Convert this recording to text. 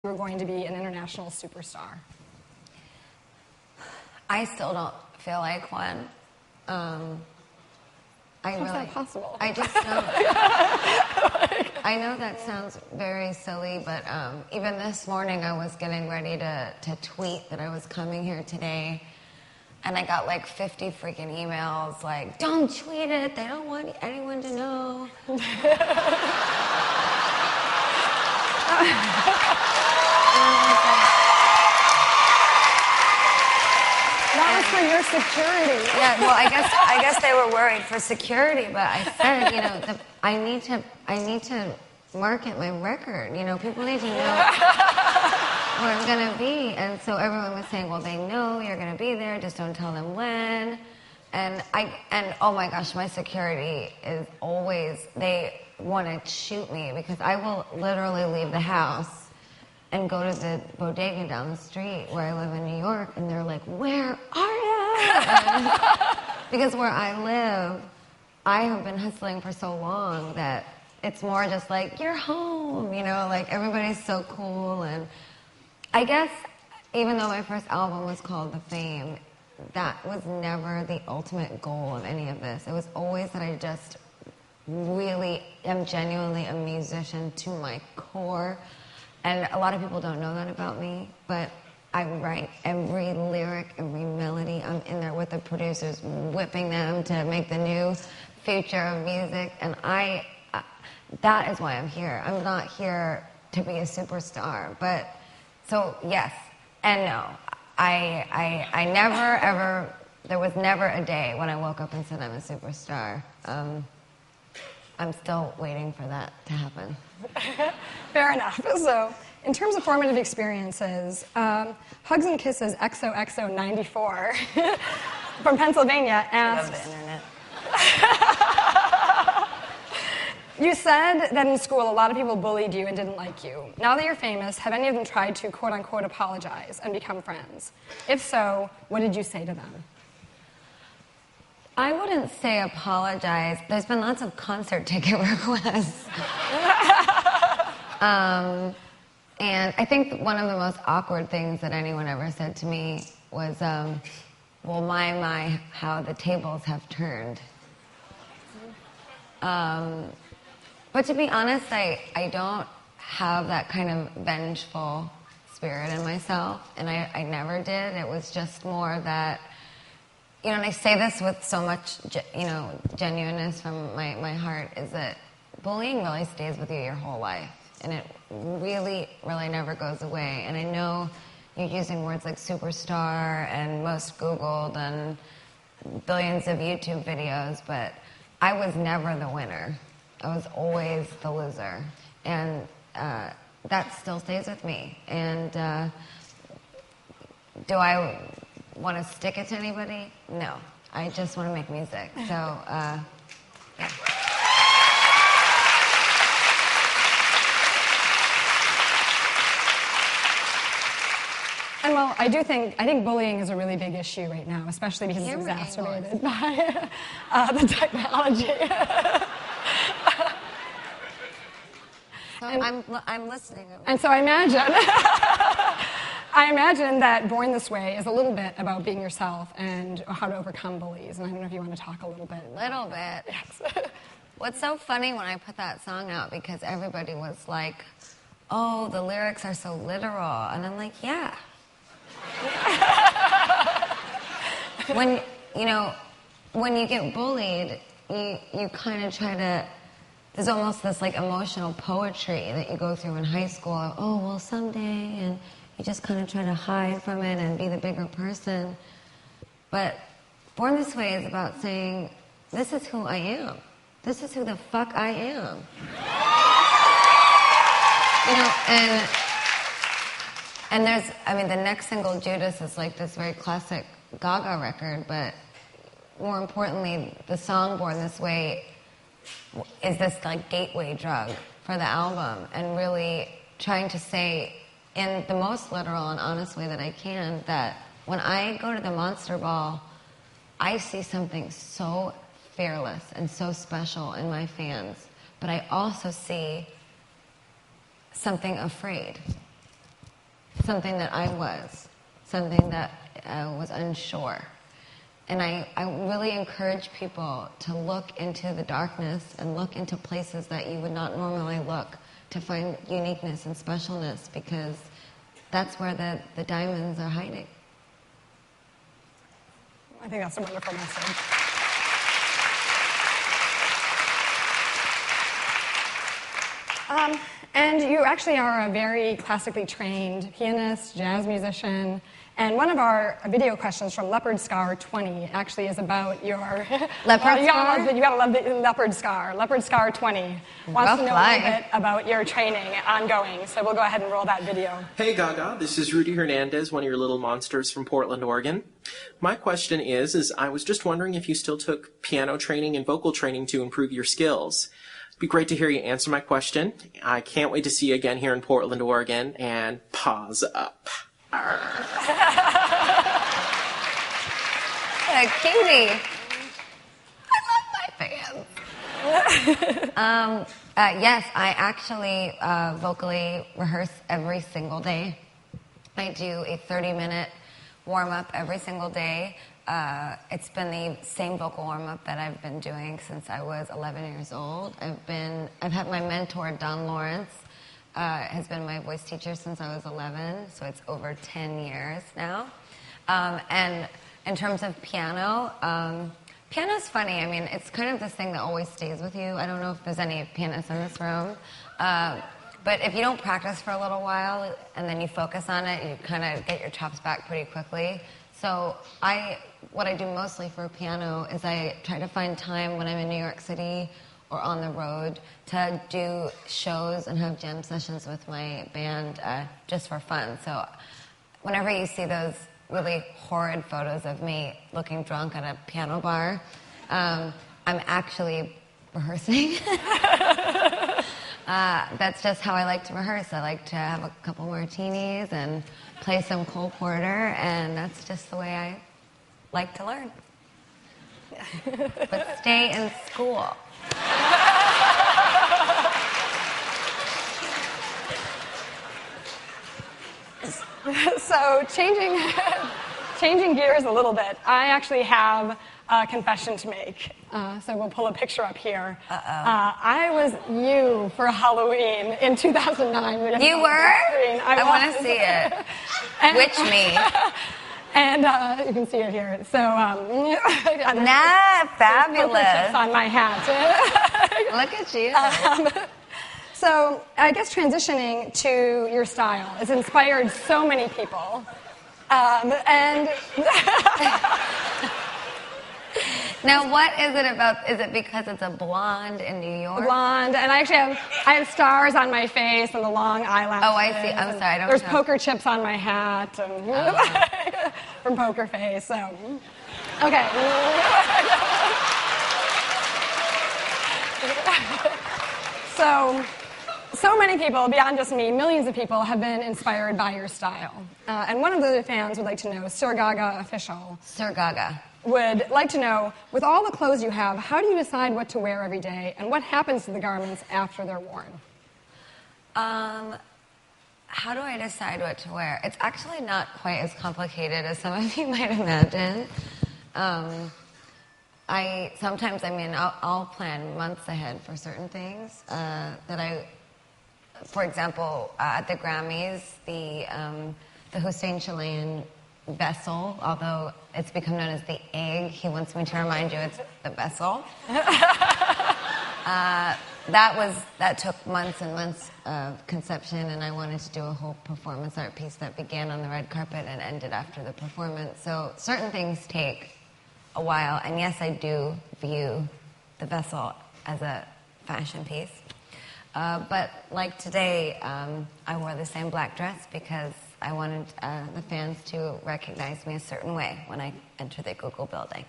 you were going to be an international superstar? I still don't feel like one. How's that possible? I just don't. I know that sounds very silly, but even this morning I was getting ready to tweet that I was coming here today, and I got like 50 freaking emails like, don't tweet it, they don't want anyone to know. That was for your security. Yeah, well, I guess they were worried for security, but I said, I need to market my record. People need to know where I'm gonna be, and so everyone was saying, well, they know you're gonna be there, just don't tell them when. And oh my gosh, my security is always, they want to shoot me because I will literally leave the house and go to the bodega down the street where I live in New York, and they're like, where are you? Because where I live, I have been hustling for so long that it's more just like, you're home, like everybody's so cool. And I guess even though my first album was called The Fame, that was never the ultimate goal of any of this. It was always that I just really am genuinely a musician to my core. And a lot of people don't know that about me, but I write every lyric, every melody. I'm in there with the producers, whipping them to make the new future of music. And that is why I'm here. I'm not here to be a superstar. But, so yes and no. I never, ever, there was never a day when I woke up and said I'm a superstar. I'm still waiting for that to happen. Fair enough. So, in terms of formative experiences, Hugs and Kisses XOXO 94 from Pennsylvania asks... I love the internet. You said that in school a lot of people bullied you and didn't like you. Now that you're famous, have any of them tried to quote-unquote apologize and become friends? If so, what did you say to them? I wouldn't say apologize. There's been lots of concert ticket requests. And I think one of the most awkward things that anyone ever said to me was, well, my, how the tables have turned. But to be honest, I don't have that kind of vengeful spirit in myself, and I never did. It was just more that, and I say this with so much, genuineness from my heart, is that bullying really stays with you your whole life. And it really, really never goes away. And I know you're using words like superstar and most Googled and billions of YouTube videos, but I was never the winner. I was always the loser. And that still stays with me. And do I want to stick it to anybody? No. I just want to make music. So, yeah. And well, I think bullying is a really big issue right now, especially because it's exacerbated by the technology. So I'm listening. And so I imagine that Born This Way is a little bit about being yourself and how to overcome bullies. And I don't know if you want to talk a little bit. A little bit. Yes. What's so funny when I put that song out, because everybody was like, oh, the lyrics are so literal. And I'm like, yeah. When you get bullied, you kind of try to, there's almost this like emotional poetry that you go through in high school. Oh, well, someday, and you just kind of try to hide from it and be the bigger person. But Born This Way is about saying, this is who I am. This is who the fuck I am. And there's, the next single, Judas, is like this very classic Gaga record, but more importantly, the song Born This Way is this like gateway drug for the album, and really trying to say in the most literal and honest way that I can that when I go to the Monster Ball, I see something so fearless and so special in my fans, but I also see something afraid. something that I was, something that was unsure. And I really encourage people to look into the darkness and look into places that you would not normally look to find uniqueness and specialness, because that's where the diamonds are hiding. I think that's a wonderful message. And you actually are a very classically trained pianist, jazz musician, and one of our video questions from Leopard Scar 20 actually is about your... Leopard Scar? You gotta love the Leopard Scar. Leopard Scar 20 wants to know a little bit about your training ongoing, so we'll go ahead and roll that video. Hey Gaga, this is Rudy Hernandez, one of your little monsters from Portland, Oregon. My question is I was just wondering if you still took piano training and vocal training to improve your skills. It'd be great to hear you answer my question. I can't wait to see you again here in Portland, Oregon, and pause up. A cutie. I love my fans. Yes, I actually vocally rehearse every single day. I do a 30-minute warm-up every single day. It's been the same vocal warm-up that I've been doing since I was 11 years old. I've had my mentor, Don Lawrence, has been my voice teacher since I was 11, so it's over 10 years now. And in terms of piano, piano's funny. I mean, it's kind of this thing that always stays with you. I don't know if there's any pianists in this room, but if you don't practice for a little while and then you focus on it, you kind of get your chops back pretty quickly. So what I do mostly for piano is I try to find time when I'm in New York City or on the road to do shows and have jam sessions with my band just for fun. So whenever you see those really horrid photos of me looking drunk at a piano bar, I'm actually rehearsing. That's just how I like to rehearse. I like to have a couple martinis and play some Cole Porter, and that's just the way I like to learn. But stay in school. So changing gears a little bit, I actually have a confession to make. So we'll pull a picture up here. I was you for Halloween in 2009. You were? I want to see it. Which me? And you can see it here. So, fabulous. Chips on my hat. Look at you. So, I guess transitioning to your style has inspired so many people. And now, what is it about? Is it because it's a blonde in New York? Blonde, and I have stars on my face and the long eyelashes. Oh, I see. I'm sorry, I don't There's know. poker chips on my hat from Poker Face. So, okay. So many people, beyond just me, millions of people have been inspired by your style. And one of the fans would like to know, Sir Gaga official. Sir Gaga. Would like to know, with all the clothes you have, how do you decide what to wear every day, and what happens to the garments after they're worn? How do I decide what to wear? It's actually not quite as complicated as some of you might imagine. I'll plan months ahead for certain things for example, at the Grammys, the Hussein Chilean vessel, although it's become known as the egg, he wants me to remind you it's the vessel. That took months and months of conception, and I wanted to do a whole performance art piece that began on the red carpet and ended after the performance. So certain things take a while, and yes, I do view the vessel as a fashion piece. But like today, I wore the same black dress because I wanted the fans to recognize me a certain way when I enter the Google building.